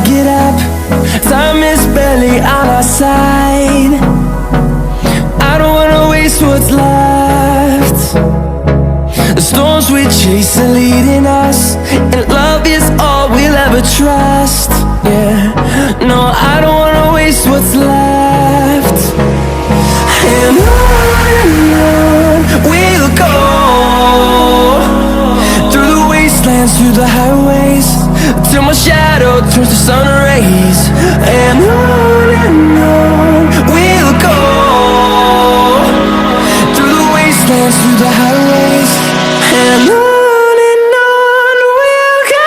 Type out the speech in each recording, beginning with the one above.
get up. Time is barely on our side. I don't wanna waste what's left. The storms we chase are leading us, and love is all we'll ever trust. Yeah, no, I don't wanna waste what's left. And on we'll go, through the wastelands, through the highways, till my shadow turns to sun rays. And on we'll go, through the wastelands, through the highways, and on we'll go.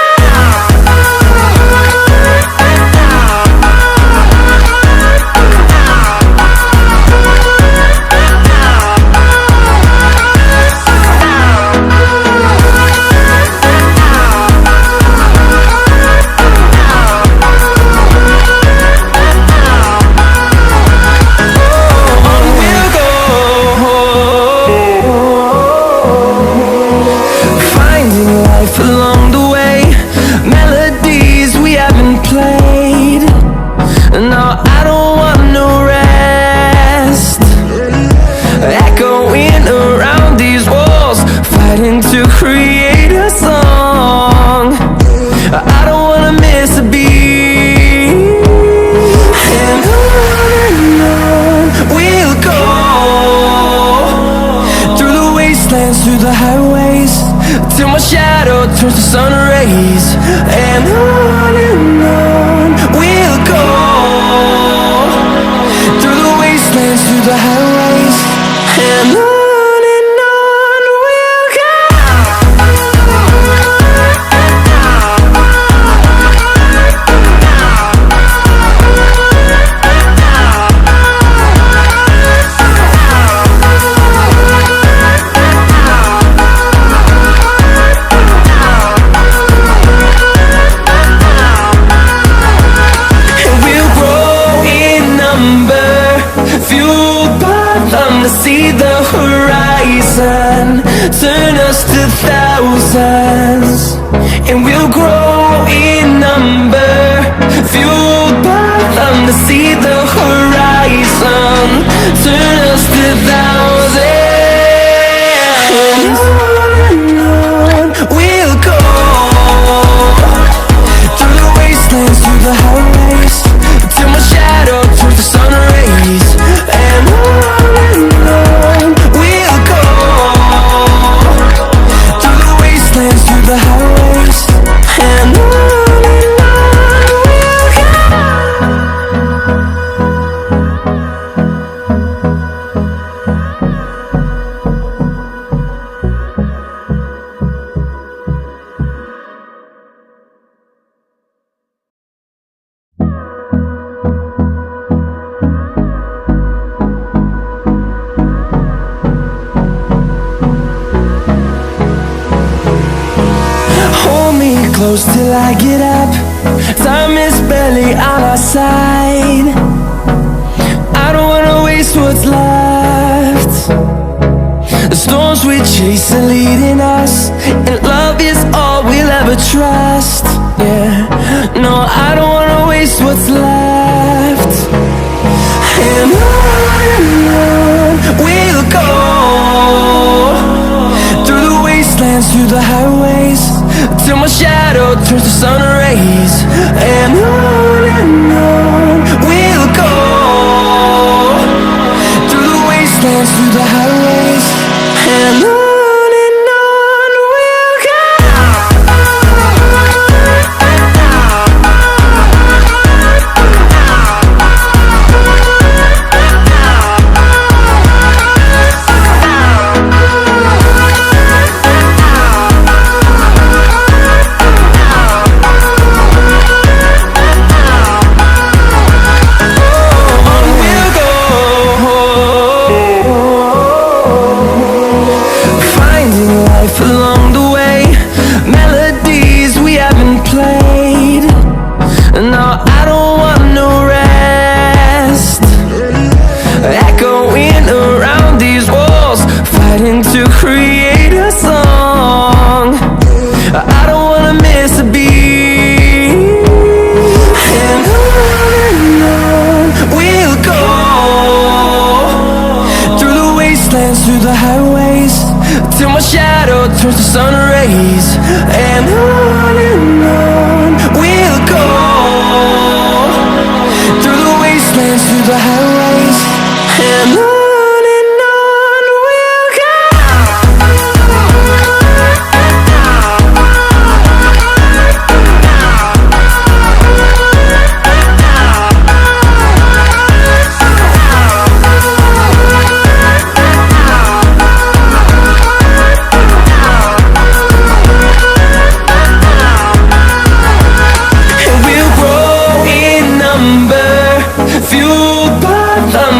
Along the way, melodies we haven't played. No, I don't want no rest. Echoing around these walls, fighting to create a song. I don't wanna miss a beat. And on we'll go, through the wastelands, through the highways, till my shadow turns to sun rays. And on we'll go, through the wastelands, through the highways, and on we'll go. To see the horizon turn us to thousands, and we'll grow in number, fueled by them. To see the horizon turn us to thousands, and on we'll go, through the wastelands, through the highways, till my shadow turns to sun rays. And on we'll go, through the wastelands, through the highways, and on we'll go. Close till I get up. Time is barely on our side. I don't wanna waste what's left. The storms we chase are leading us, and love is all we'll ever trust. Yeah, no, I don't wanna waste what's left. And on we'll go, through the wastelands, through the highways, till my shadow turns to sun rays. And on we'll go, through the wastelands, through the highways, and on we'll go. my shadow turns to sun rays. And on we'll go, through the wastelands, through the highways. And on we'll go.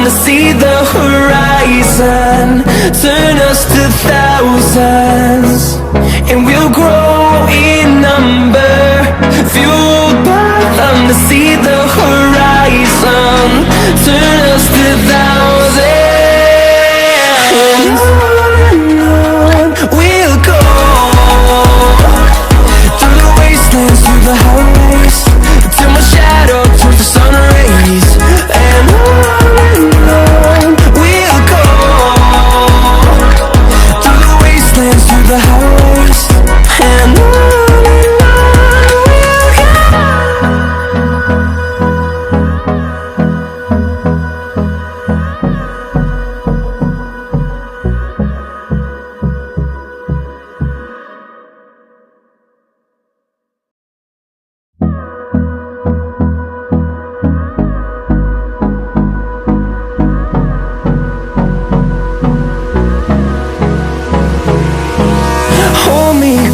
To see the horizon, turn us to thousands, and we'll grow in number, fueled by them. To see the horizon, turn us to thousands, and on we'll go, through the wastelands, through the highways, till my shadow turns to sun rays. And on we'll go, through the wastelands, through the highways. And on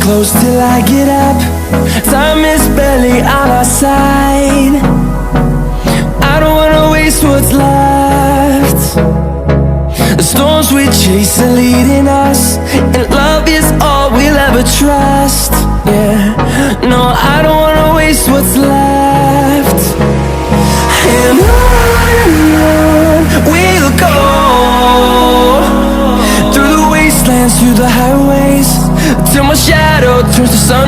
close till I get up. Time is barely on our side. I don't wanna waste what's left. The storms we chase are leading us, and love is all we'll ever trust. Yeah, no, I don't wanna waste what's left. And on we'll go, through the wastelands, through the highways, till my shadow turns to sun